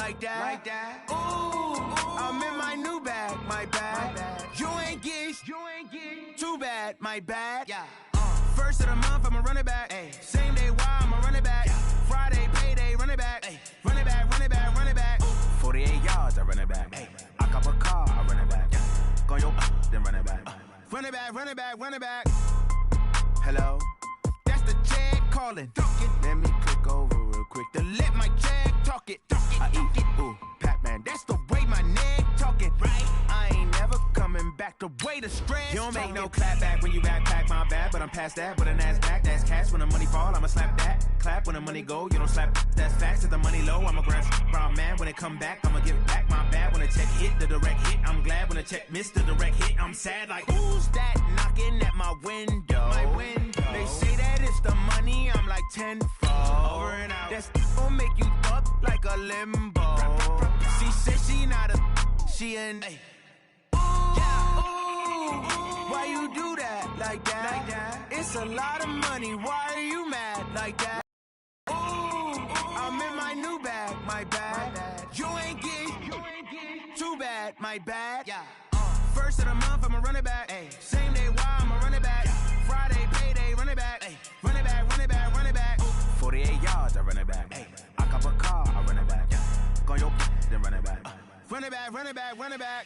like that. Ooh, I'm in my new bag, my bad. You ain't get too bad, my bad. Yeah. First of the month, I'ma run it back. Ay. Same day, why I'ma run it back. Yeah. Friday, payday, run it back. Ay. Run it back, run it back, run it back. 48 yards, I run it back. Ay. I cop a car, I run it back. Yeah. Go your then run it back. Run it back, run it back, run it back. Hello, that's the check calling. Let me click over real quick to let my check talk it. I eat it, ooh, Pac-Man, that's the way my neck talking. Right, I ain't never coming back the way the stress. You don't make no clap back when you backpack, my bad, but I'm past that. With an ass back, that's cash. When the money fall, I'ma slap that. Clap when the money go, you don't slap. That's facts. If the money low, I'ma grab brown man. When it come back, I'ma give it back. My bad when the check hit, the direct hit. I'm glad when the check missed the direct hit. I'm sad like, who's that knocking at my window? My window. They say that it's the money, I'm like tenfold. Over and out. That's gon' make you up like a limbo. She said she not a, she an. Ay. Why you do that like that? It's a lot of money. Why are you mad like that? Ooh, I'm in my new bag, my bad. You ain't get too bad, my bad. Yeah. First of the month, I'ma run it back. Ay. Same day, why I'ma run it back. Yeah. Friday, payday, run it back. Ay. Run it back, run it back, run it back. 48 yards, I run it back. Ay. I cop a car, I run it back. Yeah. Go your then run it back. Run it back, run it back, run it back.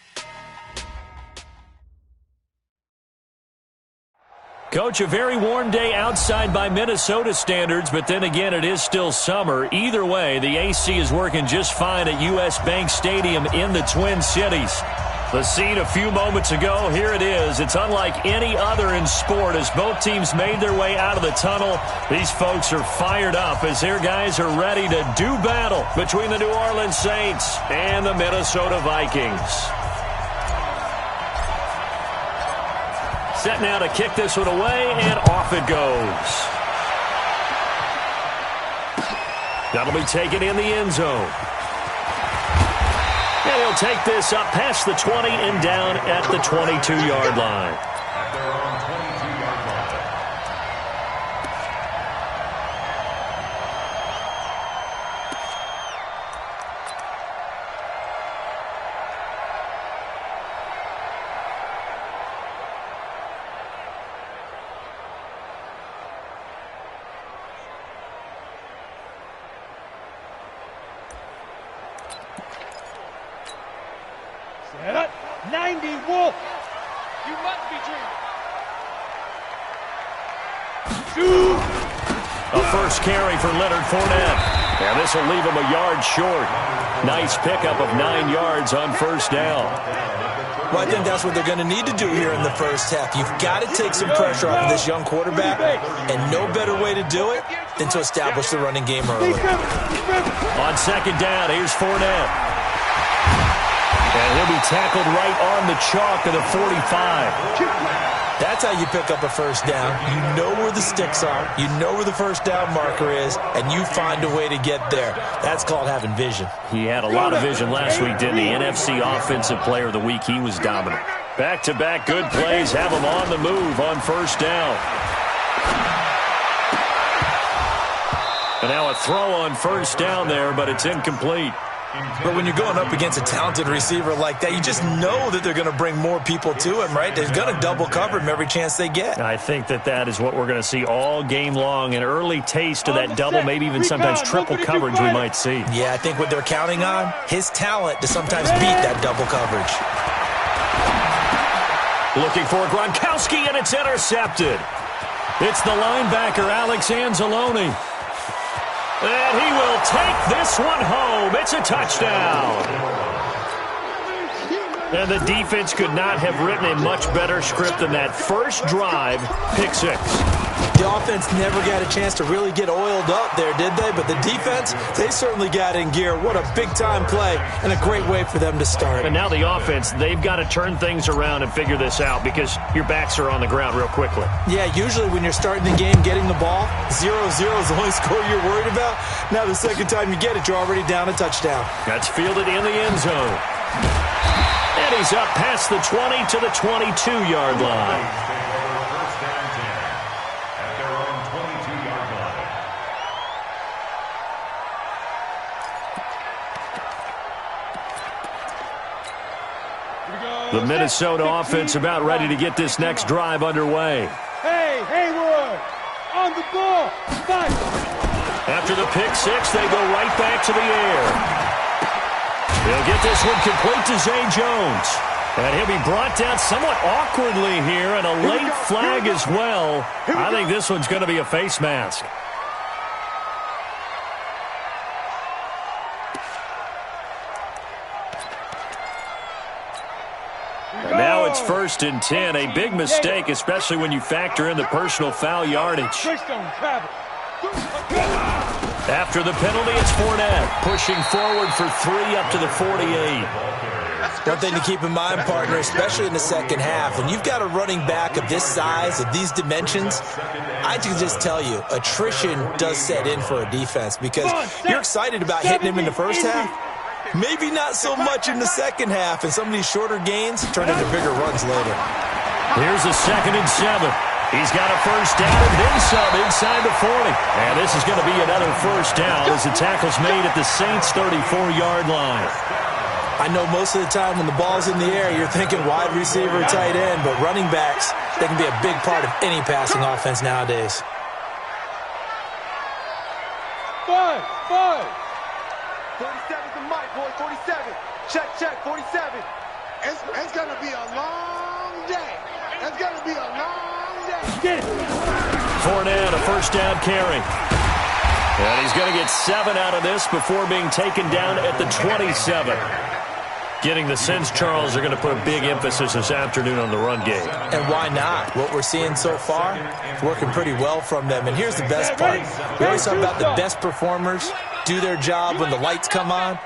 Coach, a very warm day outside by Minnesota standards, but then again, it is still summer. Either way, the AC is working just fine at U.S. Bank Stadium in the Twin Cities. The scene a few moments ago, here it is. It's unlike any other in sport as both teams made their way out of the tunnel. These folks are fired up as their guys are ready to do battle between the New Orleans Saints and the Minnesota Vikings. Set now to kick this one away, and off it goes. That'll be taken in the end zone. And he'll take this up past the 20 and down at the 22-yard line. Set up, 90 Wolf. You must be dreaming. A first carry for Leonard Fournette. And this will leave him a yard short. Nice pickup of 9 yards on first down. Well, I think that's what they're going to need to do here in the first half. You've got to take some pressure off of this young quarterback, and no better way to do it than to establish the running game early. On second down, here's Fournette. And he'll be tackled right on the chalk of the 45. That's how you pick up a first down. You know where the sticks are. You know where the first down marker is, and you find a way to get there. That's called having vision. He had a lot of vision last week, didn't he? NFC Offensive Player of the Week. He was dominant. Back-to-back good plays have him on the move on first down. And now a throw on first down there, but it's incomplete. But when you're going up against a talented receiver like that, you just know that they're going to bring more people to him, right? They're going to double cover him every chance they get. I think that is what we're going to see all game long, an early taste of that double, maybe even sometimes triple coverage we might see. Yeah, I think what they're counting on, his talent to sometimes beat that double coverage. Looking for Gronkowski, and it's intercepted. It's the linebacker, Alex Anzalone. And he will take this one home. It's a touchdown. And the defense could not have written a much better script than that first drive, pick six. The offense never got a chance to really get oiled up there, did they? But the defense, they certainly got in gear. What a big-time play and a great way for them to start. And now the offense, they've got to turn things around and figure this out because your backs are on the ground real quickly. Yeah, usually when you're starting the game, getting the ball, 0-0 is the only score you're worried about. Now the second time you get it, you're already down a touchdown. That's fielded in the end zone. And he's up past the 20 to the 22-yard line. The Minnesota offense about ready to get this next drive underway. Hey, Haywood, on the ball. Fight. After the pick six, they go right back to the air. They'll get this one complete to Zay Jones. And he'll be brought down somewhat awkwardly here, and a late flag as well. I think this one's going to be a face mask. And now it's 1st and 10. A big mistake, especially when you factor in the personal foul yardage. After the penalty, it's Fournette pushing forward for 3 up to the 48. One thing to keep in mind, partner, especially in the second half, when you've got a running back of this size, of these dimensions, I can just tell you, attrition does set in for a defense because you're excited about hitting him in the first half. Maybe not so much in the second half, and some of these shorter gains turn into bigger runs later. Here's a 2nd and 7. He's got a first down and then some inside the 40. And this is going to be another first down as the tackle's made at the Saints' 34-yard line. I know most of the time when the ball's in the air, you're thinking wide receiver, tight end, but running backs, they can be a big part of any passing offense nowadays. 47's the mic, boy, 47. Check, 47. It's going to be a long day. It's going to be a long day. Get it. Fournette, a first down carry. And he's going to get 7 out of this before being taken down at the 27. Getting the sense, Charles, they're going to put a big emphasis this afternoon on the run game. And why not? What we're seeing so far, working pretty well from them. And here's the best part. We always talk about the best performers do their job when the lights come on.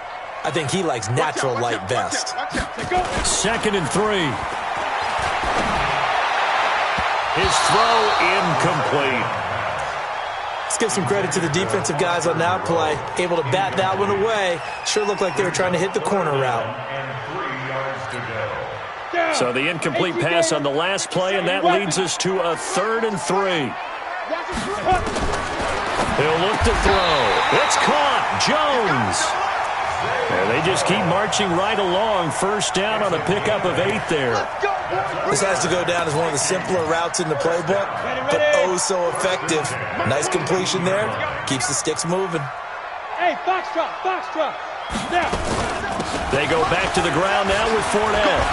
I think he likes natural light best. 2nd and 3. His throw incomplete. Let's give some credit to the defensive guys on that play. Able to bat that one away. Sure looked like they were trying to hit the corner route. So the incomplete pass on the last play, and that leads us to a 3rd and 3. He'll look to throw. It's caught. Jones. And they just keep marching right along. First down on a pickup of 8 there. This has to go down as one of the simpler routes in the playbook, but oh so effective. Nice completion there. Keeps the sticks moving. Hey, foxtrot. Now. They go back to the ground now with Fournette.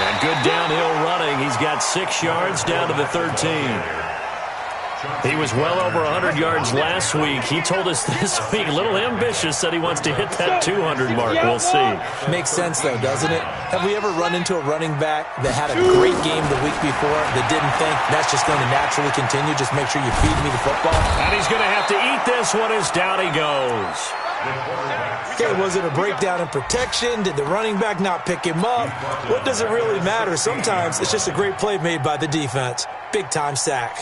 And good downhill running. He's got 6 yards down to the 13. He was well over 100 yards last week. He told us this week, a little ambitious, that he wants to hit that 200 mark. We'll see. Makes sense, though, doesn't it? Have we ever run into a running back that had a great game the week before that didn't think that's just going to naturally continue? Just make sure you feed me the football. And he's going to have to eat this one as down he goes. Okay, was it a breakdown in protection? Did the running back not pick him up? What does it really matter? Sometimes it's just a great play made by the defense. Big-time sack.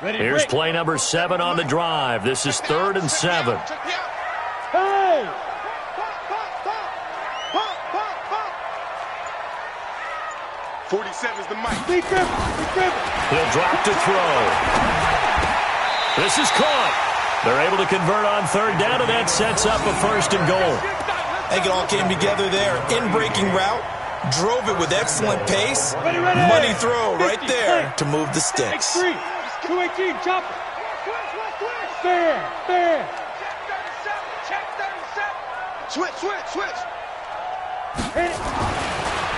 Here's play number 7 on the drive. This is 3rd and 7. Hey! 47's the mic. He'll drop to throw. This is caught. They're able to convert on 3rd down, and that sets up a 1st and goal. I think it all came together there. In-breaking route. Drove it with excellent pace. Money throw right there to move the sticks. 218, chop it. Fair. Check 37. Switch.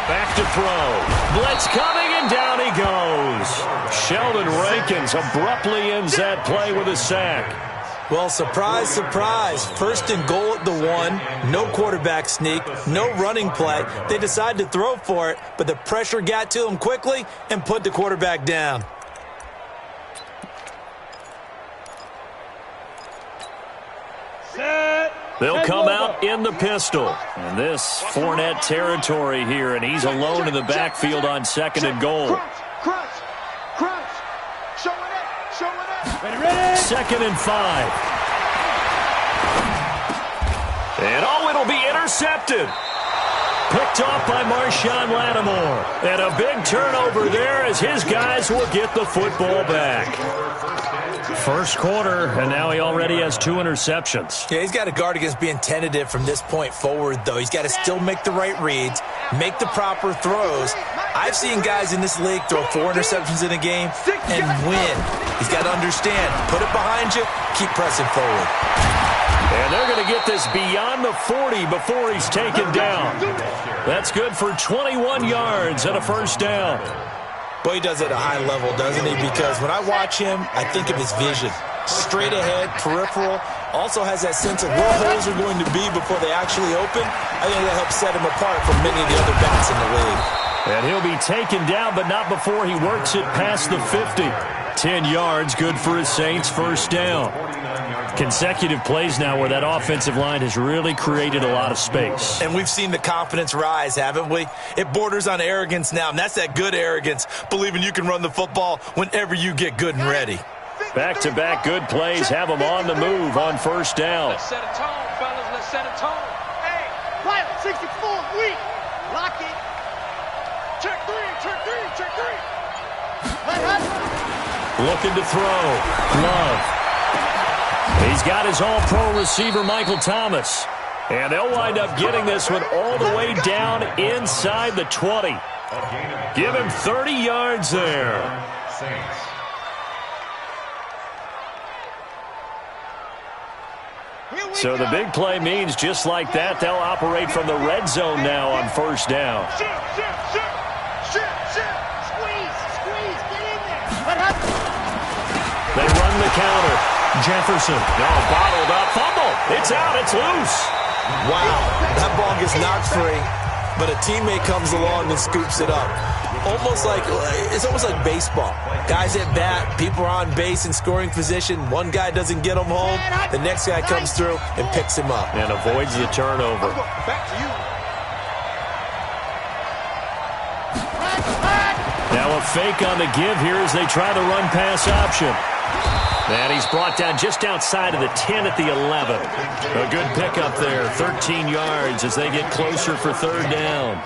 Back to throw. Blitz coming, and down he goes. Sheldon Rankins abruptly ends that play with a sack. Well, surprise. 1st and goal at the 1. No quarterback sneak. No running play. They decided to throw for it, but the pressure got to him quickly and put the quarterback down. They'll come out in the pistol. And this Fournette territory here, and he's alone in the backfield on 2nd and goal. Crunch. Show it. Ready. 2nd and 5. And it'll be intercepted. picked off by Marshawn Lattimore. And a big turnover there as his guys will get the football back. First quarter, and now he already has 2 interceptions. Yeah, he's got to guard against being tentative from this point forward, though. He's got to still make the right reads, make the proper throws. I've seen guys in this league throw 4 interceptions in a game and win. He's got to understand, put it behind you, keep pressing forward. And they're going to get this beyond the 40 before he's taken down. That's good for 21 yards and a first down. Boy, he does it at a high level, doesn't he? Because when I watch him, I think of his vision. Straight ahead, peripheral. Also has that sense of where holes are going to be before they actually open. I think that helps set him apart from many of the other backs in the league. And he'll be taken down, but not before he works it past the 50. 10 yards, good for his Saints, first down. Consecutive plays now where that offensive line has really created a lot of space. And we've seen the confidence rise, haven't we? It borders on arrogance now, and that's that good arrogance, believing you can run the football whenever you get good and ready. Back-to-back good plays have them on the move on first down. Let's set a tone, fellas. Let's set a tone. Hey, pilot 64, weak. Lock it. Check 3, check 3, check 3. Looking to throw. Love. He's got his all-pro receiver, Michael Thomas. And they'll wind up getting this one all the way down inside the 20. Give him 30 yards there. So the big play means just like that, they'll operate from the red zone now on first down. They run the counter. Jefferson. No, bottled up. Fumble. It's out. It's loose. Wow. That ball gets knocked free, but a teammate comes along and scoops it up. It's almost like baseball. Guys at bat, people are on base in scoring position. One guy doesn't get him home. The next guy comes through and picks him up. And avoids the turnover. Back to you. Now a fake on the give here as they try the run-pass option. And he's brought down just outside of the 10 at the 11. A good pickup there, 13 yards as they get closer for third down.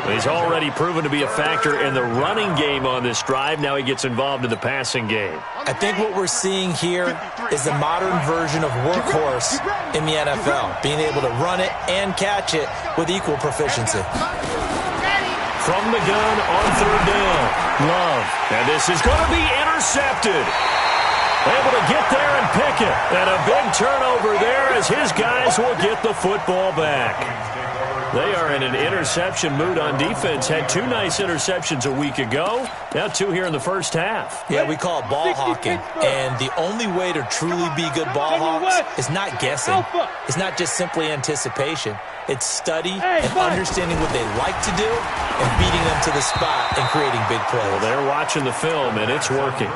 He's already proven to be a factor in the running game on this drive. Now he gets involved in the passing game. I think what we're seeing here is the modern version of workhorse in the NFL, being able to run it and catch it with equal proficiency. From the gun on third down, Love. And this is going to be intercepted. Able to get there and pick it. And a big turnover there as his guys will get the football back. They are in an interception mood on defense. Had 2 nice interceptions a week ago. Now 2 here in the first half. Yeah, we call it ball hawking. And the only way to truly be good ball hawks is not guessing. It's not just simply anticipation. It's study and understanding what they like to do and beating them to the spot and creating big plays. Well, they're watching the film, and it's working.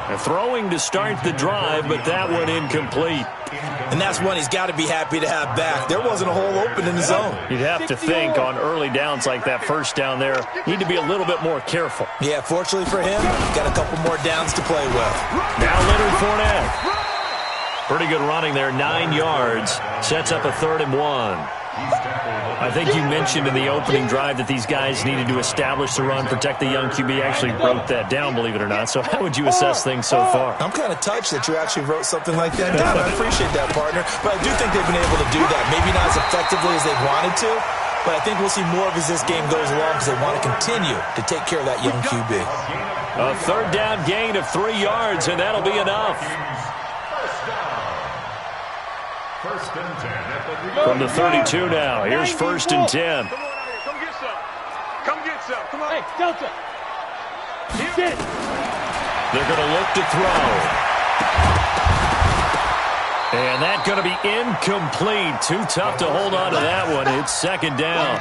They're throwing to start the drive, but that one incomplete. And that's one he's got to be happy to have back. There wasn't a hole open in the zone. You'd have to think on early downs like that first down there, need to be a little bit more careful. Yeah, fortunately for him, got a couple more downs to play with. Now Leonard Fournette. Pretty good running there, 9 yards. Sets up a 3rd and 1. I think you mentioned in the opening drive that these guys needed to establish the run, protect the young QB. Actually wrote that down, believe it or not. So how would you assess things so far? I'm kind of touched that you actually wrote something like that down. I appreciate that, partner. But I do think they've been able to do that. Maybe not as effectively as they wanted to, but I think we'll see more of as this game goes along because they want to continue to take care of that young QB. A 3rd down gain of 3 yards, and that'll be enough. From the 32 now, here's 1st and 10. Come on out here. Come get some. Come get some. Come on. Hey, Delta. They're going to look to throw. And that's going to be incomplete. Too tough to hold on to that one. It's 2nd down.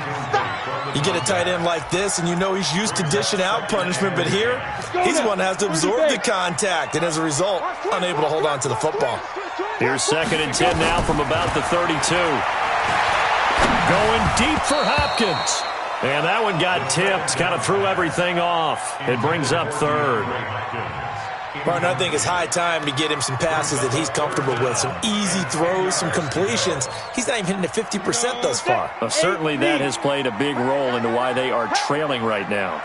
You get a tight end like this, and you know he's used to dishing out punishment, but here, he's the one that has to absorb the contact, and as a result, unable to hold on to the football. Here's 2nd and 10 now from about the 32. Going deep for Hopkins. And that one got tipped, kind of threw everything off. It brings up 3rd. Partner, I think it's high time to get him some passes that he's comfortable with, some easy throws, some completions. He's not even hitting at 50% thus far. Well, certainly that has played a big role into why they are trailing right now.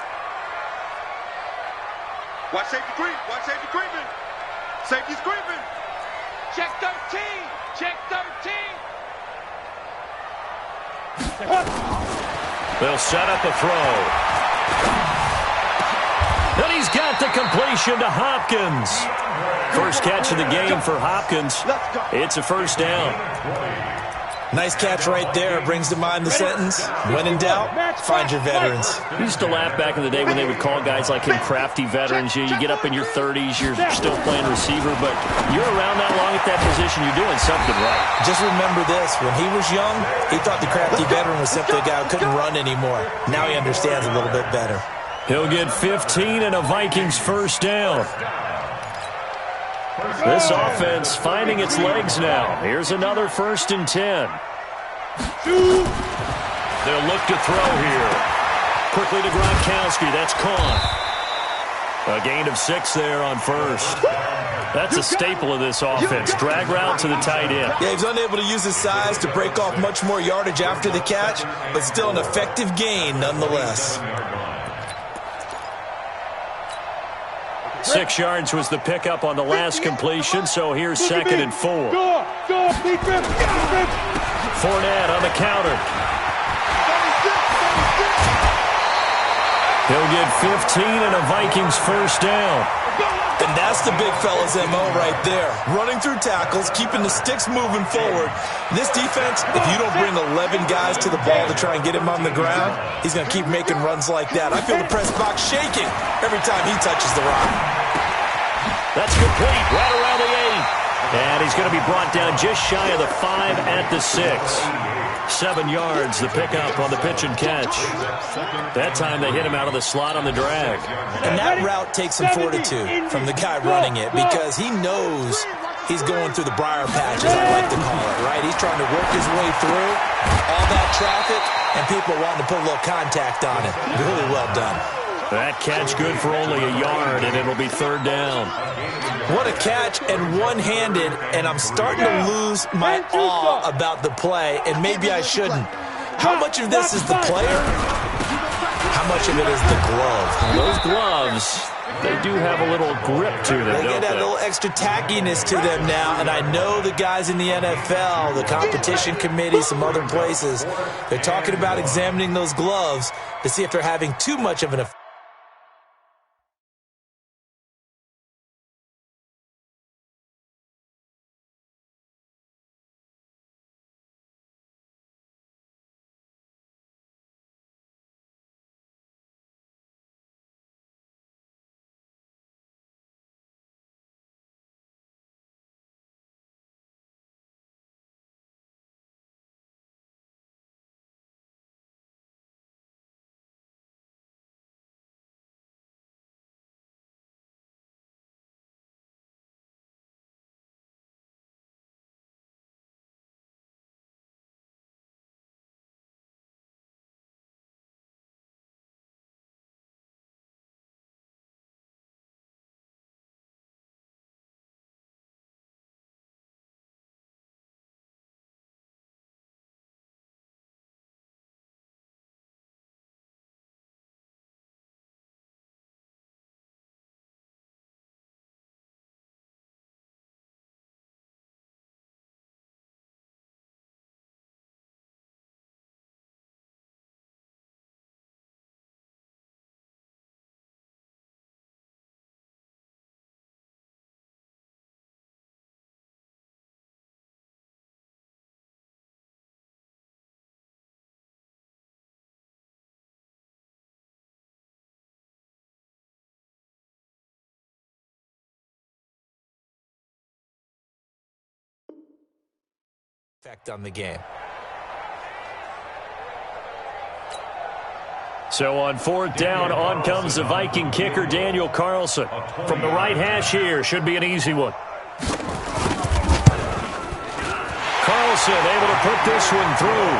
Watch safety creep. Watch safety creeping. Safety's creeping. Check 13. Check 13. They'll set up a throw. And he's got the completion to Hopkins. First catch of the game for Hopkins. It's a first down. Nice catch right there. Brings to mind the sentence, when in doubt, find your veterans. We used to laugh back in the day when they would call guys like him crafty veterans. You get up in your 30s, you're still playing receiver, but you're around that long at that position, you're doing something right. Just remember this. When he was young, he thought the crafty veteran was simply a guy who couldn't run anymore. Now he understands a little bit better. He'll get 15 and a Vikings first down. This offense finding its legs now. Here's another 1st and 10. They'll look to throw here. Quickly to Gronkowski. That's caught. A gain of 6 there on first. That's a staple of this offense. Drag route to the tight end. Yeah, he's unable to use his size to break off much more yardage after the catch, but still an effective gain nonetheless. 6 yards was the pickup on the last completion, so here's 2nd and 4. Fournette on the counter. He'll get 15 and a Vikings first down. And that's the big fella's MO right there. Running through tackles, keeping the sticks moving forward. This defense, if you don't bring 11 guys to the ball to try and get him on the ground, he's going to keep making runs like that. I feel the press box shaking every time he touches the rock. That's complete, right around the 8. And he's going to be brought down just shy of the 5 at the 6. 7 yards, the pickup on the pitch and catch. That time they hit him out of the slot on the drag. And that route takes some fortitude from the guy running it because he knows he's going through the briar patch, as I like to call it, right? He's trying to work his way through all that traffic and people wanting to put a little contact on it. Really well done. That catch good for only a yard, and it'll be 3rd down. What a catch, and one-handed, and I'm starting to lose my awe about the play, and maybe I shouldn't. How much of this is the player? How much of it is the glove? Those gloves, they do have a little grip to them, They don't get that they? little extra tackiness to them now, and I know the guys in the NFL, the competition committee, some other places, they're talking about examining those gloves to see if they're having too much of an effect. Effect on the game. So on 4th down, on comes the Viking kicker, Daniel Carlson. From the right hash here, should be an easy one. Carlson able to put this one through.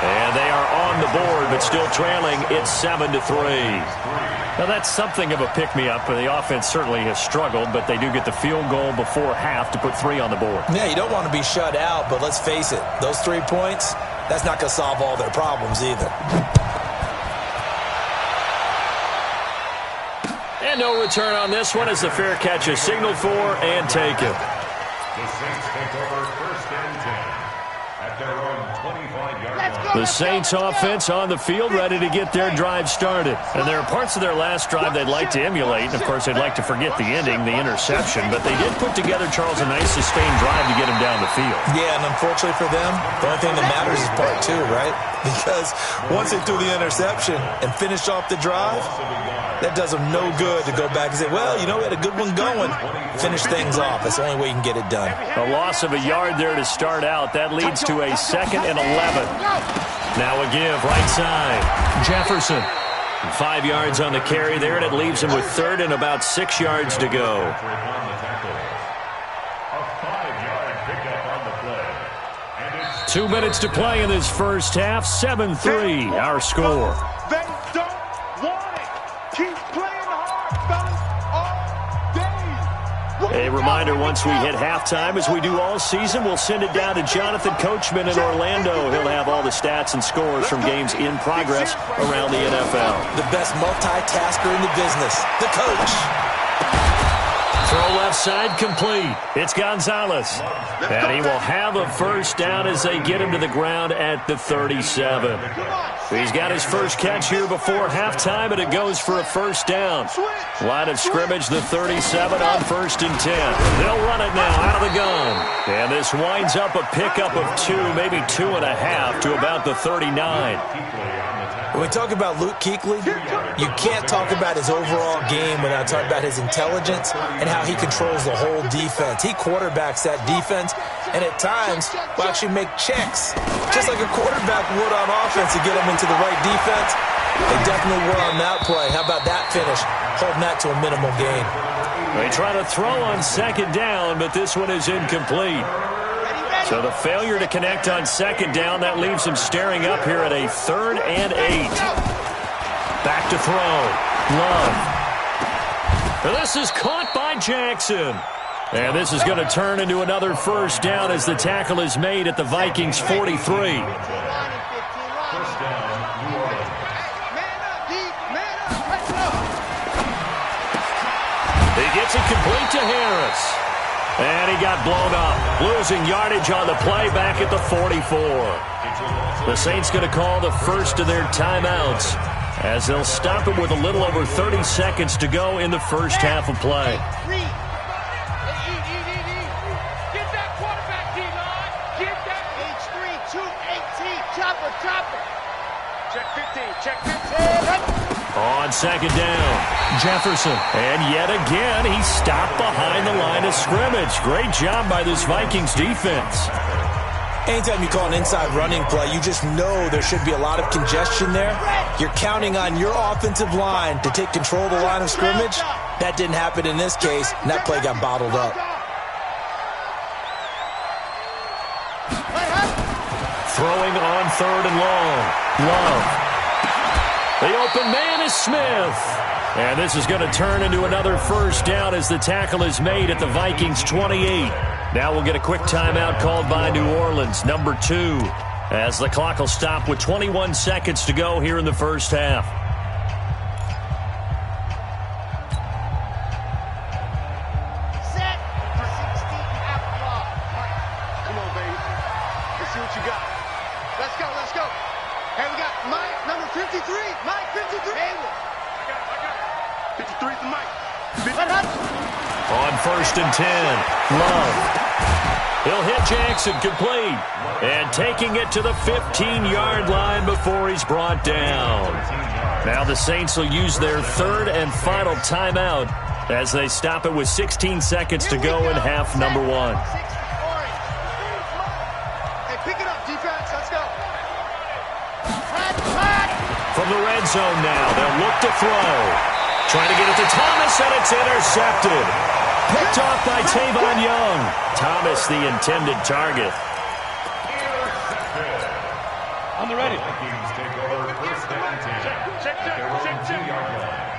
And they are on the board, but still trailing. It's 7-3. Now, that's something of a pick-me-up. The offense certainly has struggled, but they do get the field goal before half to put 3 on the board. Yeah, you don't want to be shut out, but let's face it. Those 3 points, that's not going to solve all their problems either. And no return on this one as the fair catch is signaled for and taken. The Saints take over 1st and 10 at their own 25-yard line. The Saints offense on the field ready to get their drive started. And there are parts of their last drive they'd like to emulate. And, of course, they'd like to forget the ending, the interception. But they did put together, Charles, a nice sustained drive to get him down the field. Yeah, and unfortunately for them, the only thing that matters is part 2, right? Because once they threw the interception and finished off the drive, that does them no good to go back and say, well, you know, we had a good one going. Finish things off. That's the only way you can get it done. A loss of a yard there to start out. That leads to a 2nd and 11. Now a give, right side. Jefferson. 5 yards on the carry there, and it leaves him with 3rd and about 6 yards to go. A 5-yard pickup on the play. And it's 2 minutes to play in this first half. 7-3, our score. They don't want it. Keep playing hard, fellas, all day. A reminder, once we hit halftime, as we do all season, we'll send it down to Jonathan Coachman in Orlando. He'll have all the stats and scores from games in progress around the NFL. The best multitasker in the business, the coach. Throw left side complete. It's Gonzalez. And he will have a first down as they get him to the ground at the 37. He's got his first catch here before halftime, and it goes for a first down. Line of scrimmage, the 37 on 1st and 10. They'll run it now out of the gun. And this winds up a pickup of 2, maybe 2.5 to about the 39. When we talk about Luke Kuechly, you can't talk about his overall game without talking about his intelligence and how he controls the whole defense. He quarterbacks that defense, and at times will actually make checks, just like a quarterback would on offense to get him into the right defense. They definitely were on that play. How about that finish? Holding that to a minimal gain. They try to throw on 2nd down, but this one is incomplete. So the failure to connect on 2nd down, that leaves him staring up here at a 3rd and 8. Back to throw. Love. And this is caught by Jackson. And this is going to turn into another first down as the tackle is made at the Vikings 43. first down, New Orleans. He gets it complete to Harris. And he got blown up, losing yardage on the play back at the 44. The Saints going to call the first of their timeouts as they'll stop it with a little over 30 seconds to go in the first half of play. Get that quarterback, D-line. Get that H3, 218, chopper. Check 15, check 15. On 2nd down, Jefferson. And yet again, he stopped behind the line of scrimmage. Great job by this Vikings defense. Anytime you call an inside running play, you just know there should be a lot of congestion there. You're counting on your offensive line to take control of the line of scrimmage. That didn't happen in this case, and that play got bottled up. Throwing on 3rd and long. Love. The open man is Smith. And this is going to turn into another first down as the tackle is made at the Vikings 28. Now we'll get a quick timeout called by New Orleans, number 2, as the clock will stop with 21 seconds to go here in the first half. Set. 16 half clock. Come on, baby. Let's see what you got. Let's go. Hey, we got Mike, number 53. Mike, 53. Hayward. I got it. 53 to Mike. On 1st and 10, Love. He'll hit Jackson, complete. And taking it to the 15-yard line before he's brought down. Now the Saints will use their 3rd and final timeout as they stop it with 16 seconds to go in half number 1. Hey, pick it up, defense. Let's go. From the red zone now, they'll look to throw. Trying to get it to Thomas, and it's intercepted. Picked off by Tavon Young. Thomas, the intended target. I'm you're ready. Vikings take over first and 10 at their own 2-yard line.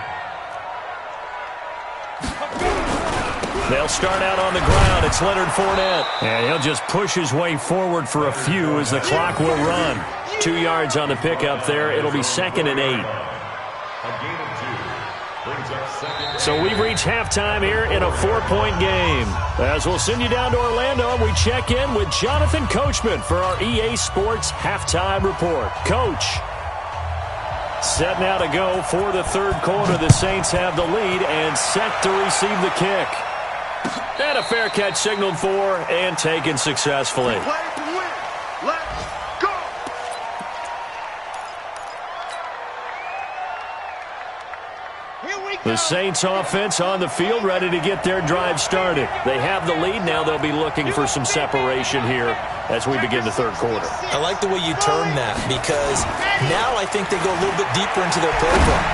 They'll start out on the ground. It's Leonard Fournette. And he'll just push his way forward for a few as the clock will run. 2 yards on the pickup there. It'll be 2nd and 8. A gain of 2 brings up 2nd. So we've reached halftime here in a 4-point game. As we'll send you down to Orlando, we check in with Jonathan Coachman for our EA Sports Halftime Report. Coach. Set now to go for the third quarter. The Saints have the lead and set to receive the kick. And a fair catch signaled for and taken successfully. Play to win. Let's go. Here we go. The Saints offense on the field, ready to get their drive started. They have the lead. Now they'll be looking for some separation here as we begin the third quarter. I like the way you term that, because now I think they go a little bit deeper into their playbook.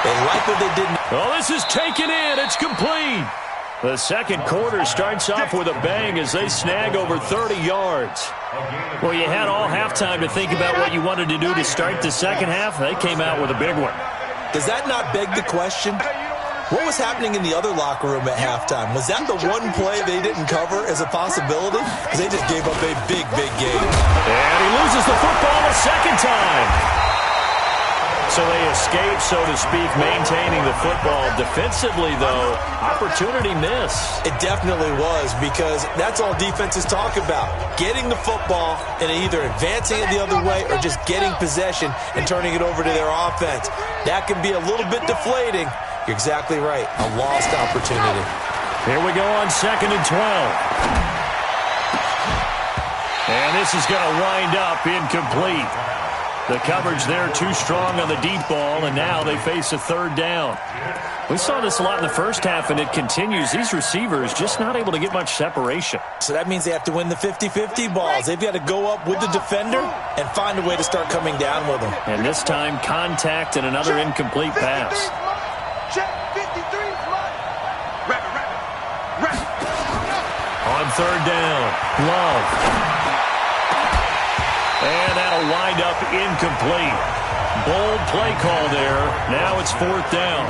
They like what they did. Oh, this is taken in. It's complete. The second quarter starts off with a bang as they snag over 30 yards. Well, you had all halftime to think about what you wanted to do to start the second half. They came out with a big one. Does that not beg the question? What was happening in the other locker room at halftime? Was that the one play they didn't cover as a possibility? Because they just gave up a big, big game. And he loses the football a second time. So they escape, so to speak, maintaining the football. Defensively, though, opportunity miss. It definitely was, because that's all defenses talk about. Getting the football and either advancing it the other way or just getting possession and turning it over to their offense. That can be a little bit deflating. You're exactly right. A lost opportunity. Here we go on 2nd and 12. And this is going to wind up incomplete. The coverage there too strong on the deep ball, and now they face a third down. We saw this a lot in the first half, and it continues. These receivers just not able to get much separation. So that means they have to win the 50-50 balls. They've got to go up with the defender and find a way to start coming down with them. And this time, contact and another incomplete pass. Check 53, Flood. Rapid. On third down, Love. And that'll wind up incomplete. Bold play call there. Now it's 4th down.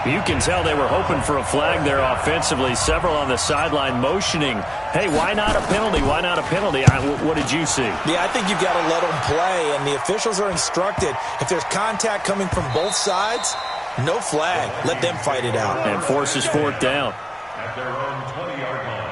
You can tell they were hoping for a flag there offensively. Several on the sideline motioning, hey, why not a penalty? Why not a penalty? What did you see? Yeah, I think you've got to let them play, and the officials are instructed. If there's contact coming from both sides, no flag. Let them fight it out. And forces 4th down. At their own 20-yard line.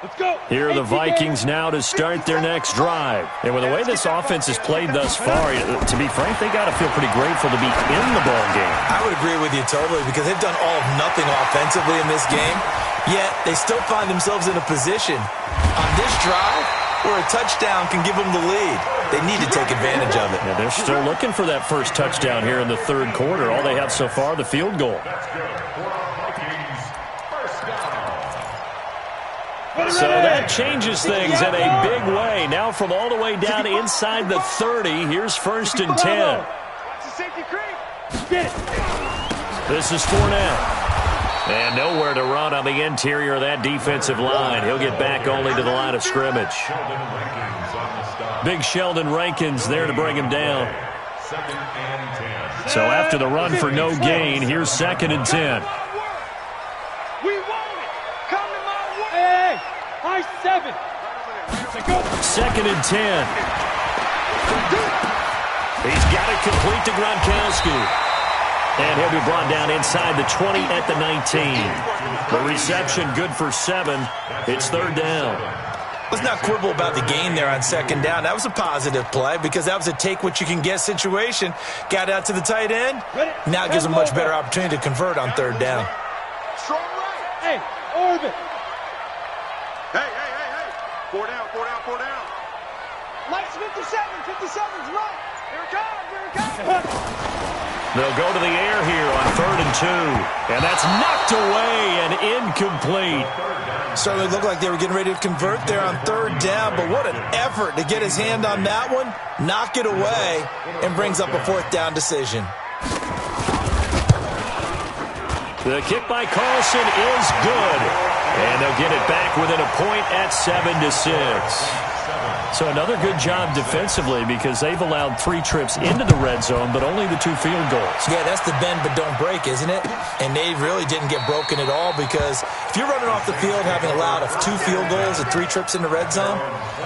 Let's go. Here are the Vikings now to start their next drive. And with the way this offense has played thus far, to be frank, they got to feel pretty grateful to be in the ball game. I would agree with you totally, because they've done all of nothing offensively in this game, yet they still find themselves in a position on this drive where a touchdown can give them the lead. They need to take advantage of it. Yeah, they're still looking for that first touchdown here in the third quarter. All they have so far, the field goal. That's good for our Vikings. First down. So that changes things in a big way. Now from all the way down inside the 30, here's 1st and 10. Watch the safety creep. Get it. This is Fournette. And nowhere to run on the interior of that defensive line. He'll get back only to the line of scrimmage. Sheldon Rankins on the stop. Big Sheldon Rankins there to bring him down. 2nd and 10. So after the run for no gain, here's 2nd and 10. We want it. Come to my way. Hey, high 7. 2nd and 10. He's got it complete to Gronkowski. And he'll be brought down inside the 20 at the 19. The reception good for 7. It's 3rd down. Let's not quibble about the gain there on 2nd down. That was a positive play, because that was a take-what-you-can-get situation. Got out to the tight end. Now it gives them a much better opportunity to convert on 3rd down. Strong right. Hey, orbit. Hey. 4 down. Lights 57. 57's right. Here it comes. They'll go to the air here on 3rd and 2. And that's knocked away and incomplete. Certainly looked like they were getting ready to convert there on 3rd down, but what an effort to get his hand on that one, knock it away, and brings up a 4th down decision. The kick by Carlson is good. And they'll get it back within a point at 7-6. So another good job defensively because they've allowed 3 trips into the red zone, but only the 2 field goals. Yeah, that's the bend but don't break, isn't it? And they really didn't get broken at all because if you're running off the field having allowed 2 field goals and 3 trips in the red zone,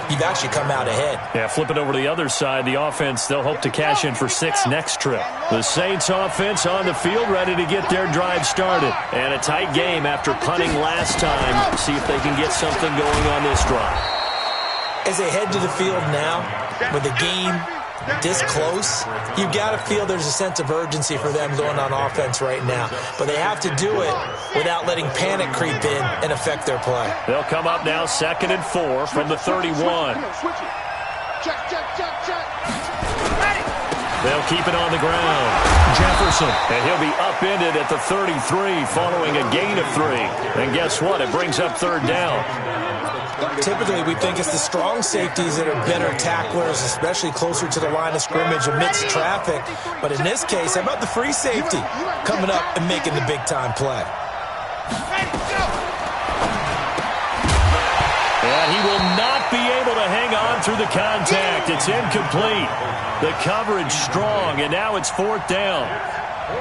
you've actually come out ahead. Yeah, flip it over to the other side. The offense, they'll hope to cash in for 6 next trip. The Saints offense on the field ready to get their drive started. And a tight game after punting last time. See if they can get something going on this drive. As they head to the field now, with the game this close, you've got to feel there's a sense of urgency for them going on offense right now. But they have to do it without letting panic creep in and affect their play. They'll come up now 2nd and 4 from the 31. They'll keep it on the ground. Jefferson, and he'll be upended at the 33 following a gain of 3. And guess what? It brings up 3rd down. Typically, we think it's the strong safeties that are better tacklers, especially closer to the line of scrimmage amidst traffic. But in this case, how about the free safety coming up and making the big-time play? And he will not be able to hang on through the contact. It's incomplete. The coverage strong, and now it's 4th down.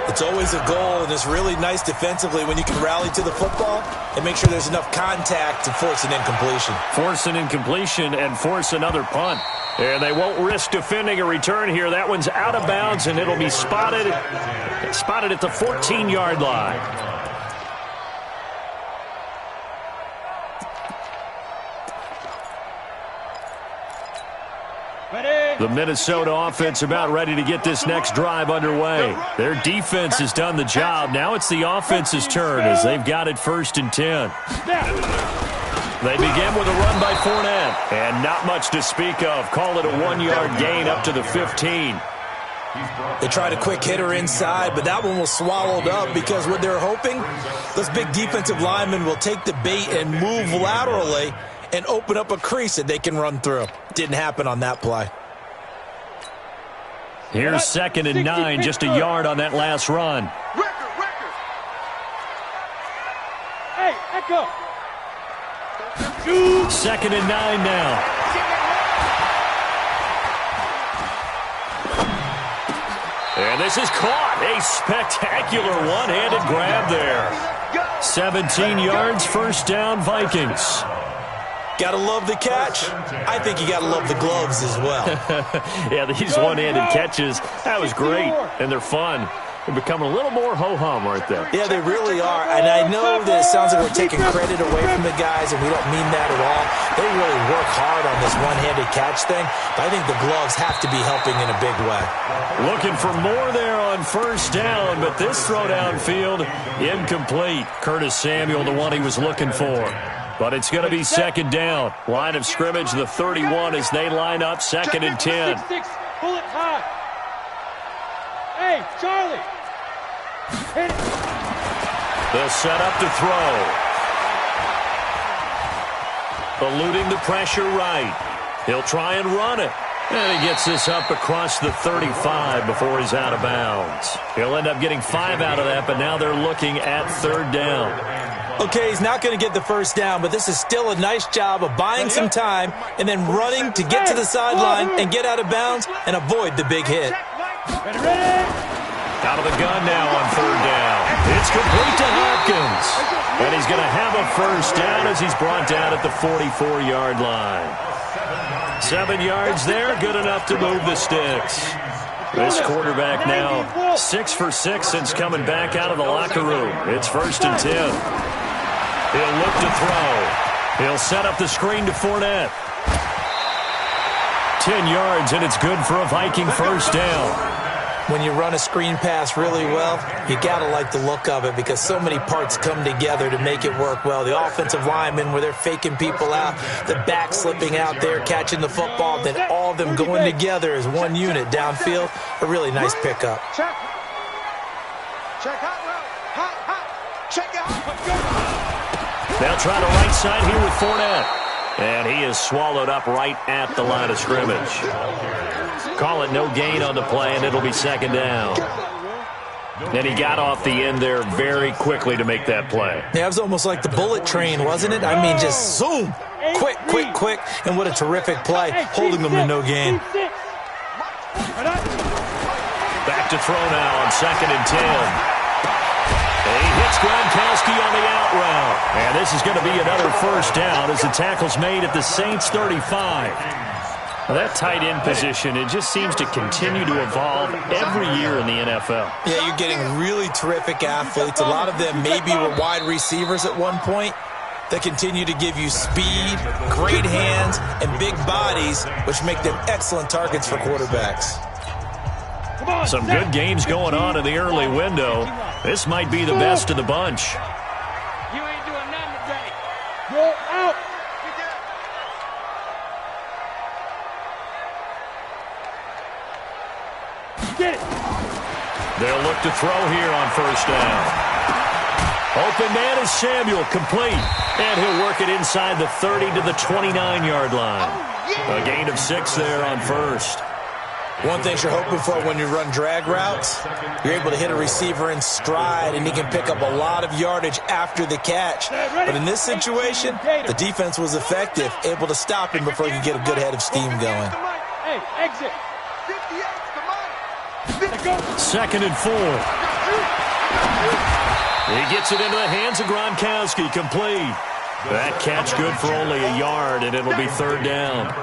It's always a goal, and it's really nice defensively when you can rally to the football and make sure there's enough contact to force an incompletion. Force an incompletion and force another punt. And they won't risk defending a return here. That one's out of bounds, and it'll be spotted at the 14-yard line. The Minnesota offense about ready to get this next drive underway. Their defense has done the job. Now it's the offense's turn as they've got it 1st and 10. They begin with a run by Fournette. And not much to speak of. Call it a 1-yard gain up to the 15. They tried a quick hitter inside, but that one was swallowed up because what they're hoping, those big defensive linemen will take the bait and move laterally and open up a crease that they can run through. Didn't happen on that play. Here's 2nd and 9, just a yard on that last run. Hey, echo. 2nd and 9 now. And this is caught. A spectacular one-handed grab there. 17 yards, 1st down, Vikings. Gotta love the catch. I think you gotta love the gloves as well. Yeah, these one-handed catches, that was great, and they're fun. They're becoming a little more ho-hum, aren't they? Yeah, they really are. And I know that it sounds like we're taking credit away from the guys, and we don't mean that at all. They really work hard on this one-handed catch thing, but I think the gloves have to be helping in a big way. Looking for more there on 1st down, but this throw downfield, incomplete. Curtis Samuel, the one he was looking for. But it's going to be 2nd down. Line of scrimmage, the 31 as they line up 2nd and 10. Pull it high. Hey, Charlie. Hit it. They'll set up to throw. Eluding the pressure right. He'll try and run it. And he gets this up across the 35 before he's out of bounds. He'll end up getting 5 out of that, but now they're looking at 3rd down. Okay, he's not going to get the 1st down, but this is still a nice job of buying some time and then running to get to the sideline and get out of bounds and avoid the big hit. Out of the gun now on 3rd down. It's complete to Hopkins. And he's going to have a 1st down as he's brought down at the 44-yard line. 7 yards there, good enough to move the sticks. This quarterback now 6 for 6 since coming back out of the locker room. It's 1st and 10. He'll look to throw. He'll set up the screen to Fournette. 10 yards, and it's good for a Viking 1st down. When you run a screen pass really well, you got to like the look of it because so many parts come together to make it work well. The offensive linemen, where they're faking people out, the back slipping out there, catching the football, then all of them going together as one unit downfield. A really nice pickup. Check hot route. Hot. Check out. They'll try the right side here with Fournette. And he is swallowed up right at the line of scrimmage. Call it no gain on the play, and it'll be 2nd down. And he got off the end there very quickly to make that play. Yeah, it was almost like the bullet train, wasn't it? I mean, just zoom. Quick, quick, quick. And what a terrific play, holding them to no gain. Back to throw now on 2nd and 10. He hits Gronkowski on the out route. And this is going to be another first down as the tackle's made at the Saints' 35. Well, that tight end position, it just seems to continue to evolve every year in the NFL. Yeah, you're getting really terrific athletes. A lot of them maybe were wide receivers at one point. They continue to give you speed, great hands, and big bodies, which make them excellent targets for quarterbacks. Some good games going on in the early window. This might be the best of the bunch. You ain't doing nothing today. You're out. Get it. They'll look to throw here on first down. Open man is Samuel, complete. And he'll work it inside the 30 to the 29-yard line. A gain of 6 there on first. One thing you're hoping for when you run drag routes, you're able to hit a receiver in stride, and he can pick up a lot of yardage after the catch. But in this situation, the defense was effective, able to stop him before he could get a good head of steam going. Hey, exit. 2nd and 4. He gets it into the hands of Gronkowski, complete. That catch good for only a yard, and it'll be 3rd down.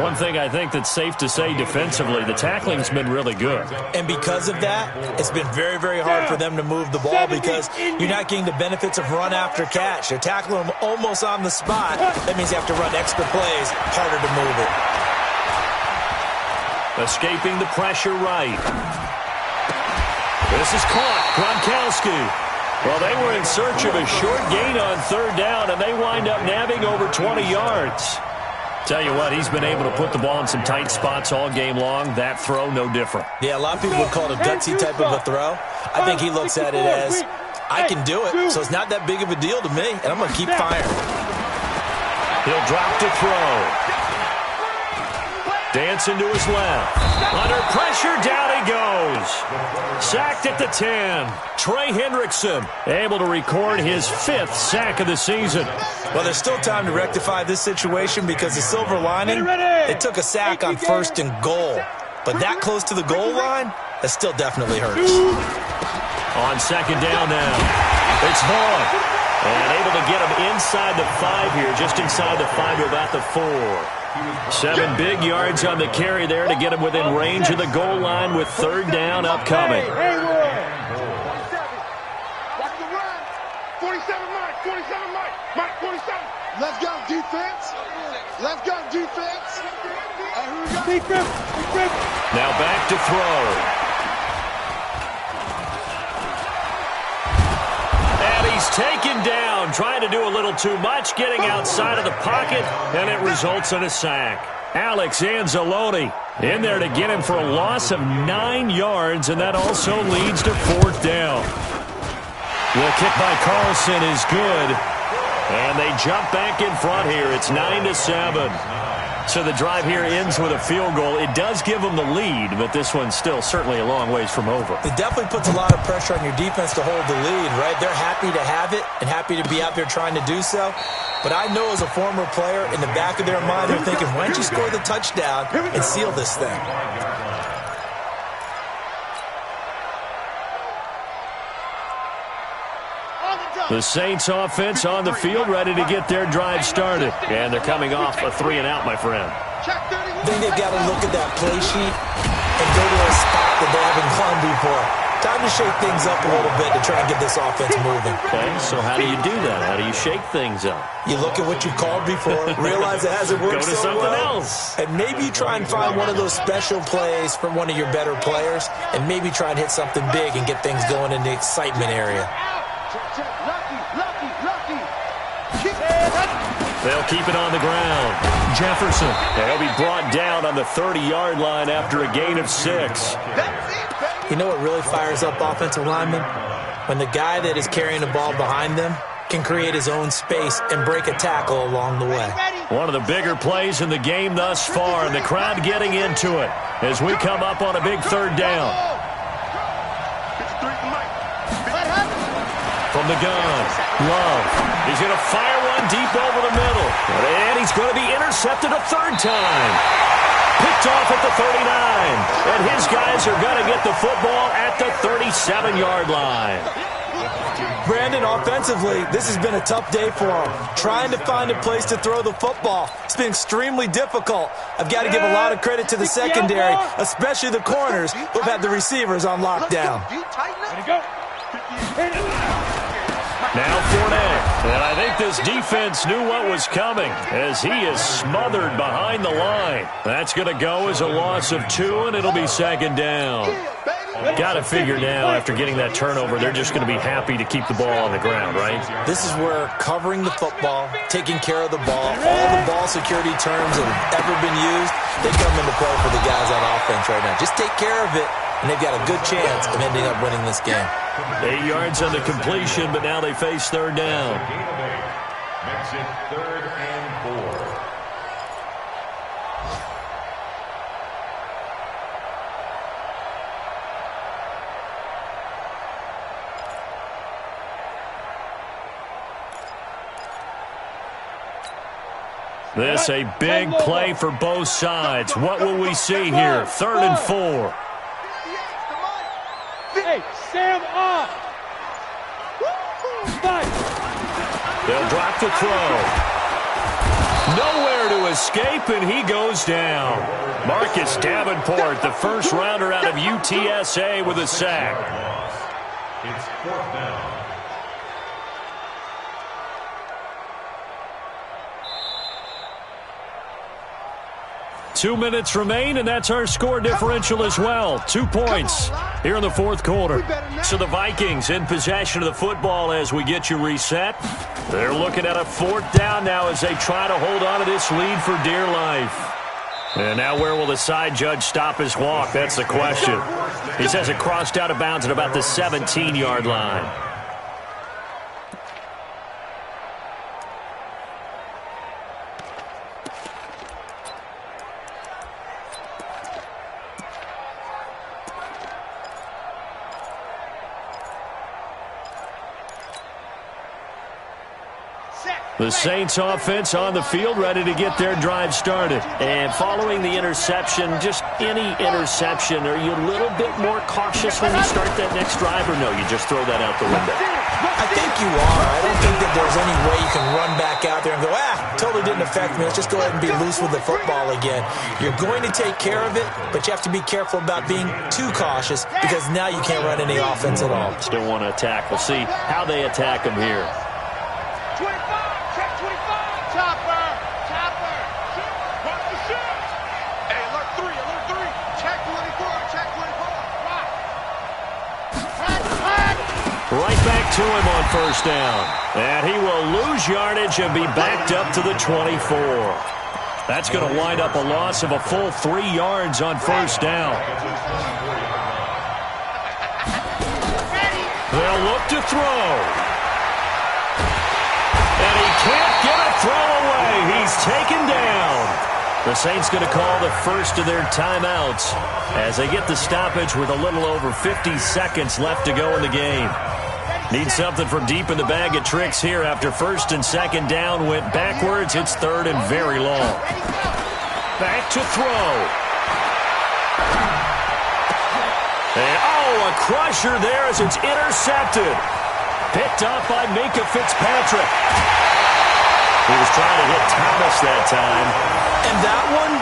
One thing I think that's safe to say defensively, the tackling's been really good. And because of that, it's been very, very hard for them to move the ball because you're not getting the benefits of run after catch. They're tackling them almost on the spot. That means you have to run extra plays, harder to move it. Escaping the pressure right. This is caught. Gronkowski. Well, they were in search of a short gain on 3rd down, and they wind up nabbing over 20 yards. Tell you what, he's been able to put the ball in some tight spots all game long. That throw, no different. Yeah, a lot of people would call it a gutsy type of a throw. I think he looks at it as, I can do it, so it's not that big of a deal to me, and I'm going to keep firing. He'll drop to throw. Dancing to his left. Under pressure, down he goes. Sacked at the 10. Trey Hendrickson able to record his 5th sack of the season. Well, there's still time to rectify this situation because the silver lining, they took a sack on 1st and goal. But that close to the goal line, that still definitely hurts. On 2nd down now, it's Vaughn. And able to get him inside the 5 here, just inside the 5 to about the 4. 7 big yards on the carry there to get him within range of the goal line with 3rd down upcoming. Watch the run. 47 Mike, 47 Mike. Mike, 47. Let's go, defense. Let's go, defense. Here we go. Now back to throw. And he's taken down, trying to do a little too much, getting outside of the pocket, and it results in a sack. Alex Anzalone in there to get him for a loss of 9 yards, and that also leads to 4th down. The kick by Carlson is good, and they jump back in front here. It's 9-7. So the drive here ends with a field goal. It does give them the lead, but this one's still certainly a long ways from over. It definitely puts a lot of pressure on your defense to hold the lead, right? They're happy to have it and happy to be out there trying to do so. But I know as a former player, in the back of their mind, they're thinking, why don't you score the touchdown and seal this thing? The Saints offense on the field, ready to get their drive started. And they're coming off a 3-and-out, my friend. I think they've got to look at that play sheet and go to a spot that they haven't gone before. Time to shake things up a little bit to try and get this offense moving. Okay, so how do you do that? How do you shake things up? You look at what you called before, realize it hasn't worked so well. Go to something else. And maybe you try and find one of those special plays for one of your better players, and maybe try and hit something big and get things going in the excitement area. They'll keep it on the ground. Jefferson, he'll be brought down on the 30-yard line after a gain of 6. You know what really fires up offensive linemen? When the guy that is carrying the ball behind them can create his own space and break a tackle along the way. One of the bigger plays in the game thus far, and the crowd getting into it as we come up on a big 3rd down. From the gun, Love. He's going to fire one deep over the middle. And he's going to be intercepted a third time. Picked off at the 39. And his guys are going to get the football at the 37-yard line. Brandon, offensively, this has been a tough day for him. Trying to find a place to throw the football. It's been extremely difficult. I've got to give a lot of credit to the secondary, especially the corners who've had the receivers on lockdown. Now Fournette. And I think this defense knew what was coming as he is smothered behind the line. That's going to go as a loss of 2, and it'll be second down. Got to figure now, after getting that turnover, they're just going to be happy to keep the ball on the ground, right? This is where covering the football, taking care of the ball, all the ball security terms that have ever been used, they come into play for the guys on offense right now. Just take care of it, and they've got a good chance of ending up winning this game. 8 yards on the completion, but now they face third down. Makes it 3rd and 4. This a big play for both sides. What will we see here? 3rd and 4. Hey, Sam up. They'll drop the throw. Nowhere to escape, and he goes down. Marcus Davenport, the first rounder out of UTSA, with a sack. It's 4th down. Two minutes remain, and that's our score differential as well. 2 points here in the fourth quarter. So the Vikings in possession of the football as we get you reset. They're looking at a 4th down now as they try to hold on to this lead for dear life. And now where will the side judge stop his walk? That's the question. He says it crossed out of bounds at about the 17-yard line. The Saints offense on the field, ready to get their drive started. And following the interception, just any interception, are you a little bit more cautious when you start that next drive, or no, you just throw that out the window? I think you are. I don't think that there's any way you can run back out there and go, totally didn't affect me. Let's just go ahead and be loose with the football again. You're going to take care of it, but you have to be careful about being too cautious because now you can't run any offense at all. Still want to attack. We'll see how they attack them here. Right back to him on first down. And he will lose yardage and be backed up to the 24. That's going to wind up a loss of a full 3 yards on first down. They'll look to throw. And he can't get a throw away. He's taken down. The Saints going to call the first of their timeouts as they get the stoppage with a little over 50 seconds left to go in the game. Need something from deep in the bag of tricks here after first and second down went backwards. It's 3rd and very long. Back to throw. And a crusher there as it's intercepted. Picked up by Minkah Fitzpatrick. He was trying to hit Thomas that time. And that one,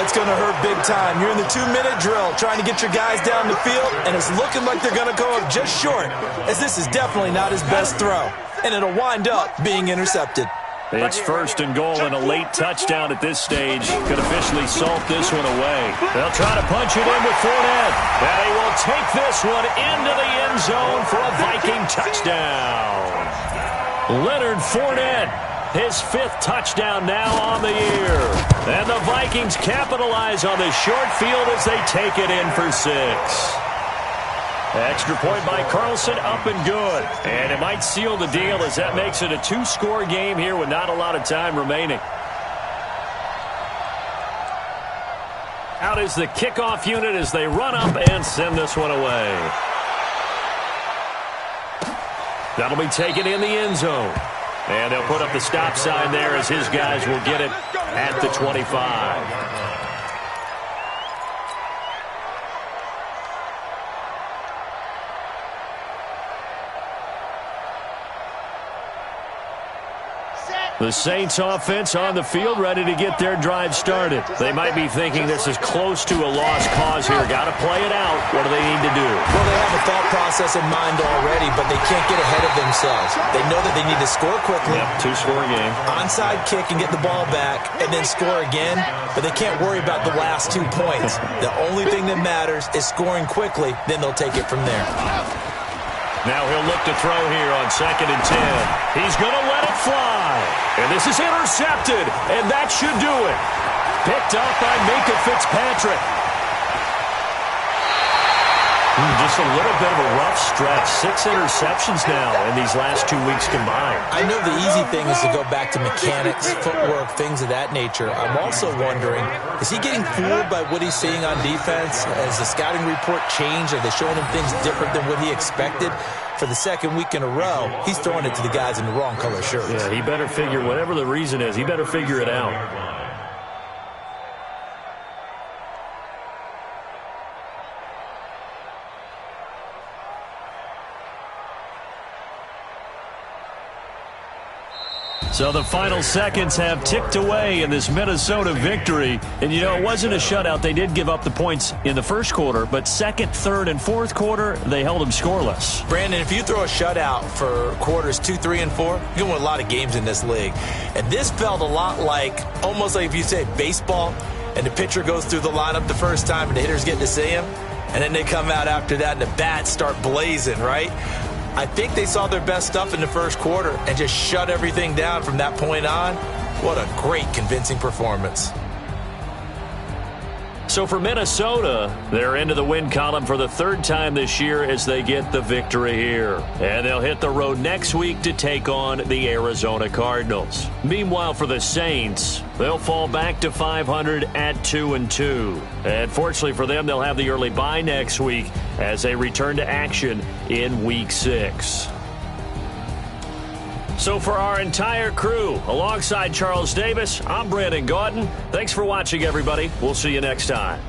it's going to hurt big time. You're in the 2-minute drill trying to get your guys down the field, and it's looking like they're going to go up just short, as this is definitely not his best throw. And it'll wind up being intercepted. It's 1st and goal, and a late touchdown at this stage could officially salt this one away. They'll try to punch it in with Fournette. And he will take this one into the end zone for a Viking touchdown. Leonard Fournette, his 5th touchdown now on the year. And the Vikings capitalize on this short field as they take it in for 6. Extra point by Carlson, up and good. And it might seal the deal as that makes it a 2-score game here with not a lot of time remaining. Out is the kickoff unit as they run up and send this one away. That'll be taken in the end zone. And they'll put up the stop sign there as his guys will get it at the 25. The Saints offense on the field, ready to get their drive started. They might be thinking this is close to a lost cause here. Got to play it out. What do they need to do? Well, they have a thought process in mind already, but they can't get ahead of themselves. They know that they need to score quickly. Yep, two-score game. Onside kick and get the ball back, and then score again. But they can't worry about the last 2 points. The only thing that matters is scoring quickly. Then they'll take it from there. Now he'll look to throw here on 2nd and 10. He's going to let it fly. And this is intercepted, and that should do it. Picked up by Minkah Fitzpatrick. Just a little bit of a rough stretch. 6 interceptions now in these last 2 weeks combined. I know the easy thing is to go back to mechanics, footwork, things of that nature. I'm also wondering, is he getting fooled by what he's seeing on defense? Has the scouting report changed? Are they showing him things different than what he expected? For the 2nd week in a row, he's throwing it to the guys in the wrong color shirts. Yeah, he better figure, whatever the reason is, he better figure it out. So the final seconds have ticked away in this Minnesota victory. And, you know, it wasn't a shutout. They did give up the points in the first quarter, but 2nd, 3rd, and 4th quarter, they held them scoreless. Brandon, if you throw a shutout for quarters 2, 3, and 4, you're going to win a lot of games in this league. And this felt a lot like, almost like if you say baseball, and the pitcher goes through the lineup the first time and the hitters get to see him, and then they come out after that and the bats start blazing, right? I think they saw their best stuff in the first quarter and just shut everything down from that point on. What a great, convincing performance. So for Minnesota, they're into the win column for the 3rd time this year as they get the victory here. And they'll hit the road next week to take on the Arizona Cardinals. Meanwhile, for the Saints, they'll fall back to 500 at 2-2. And fortunately for them, they'll have the early bye next week as they return to action in Week 6. So for our entire crew, alongside Charles Davis, I'm Brandon Gaudin. Thanks for watching, everybody. We'll see you next time.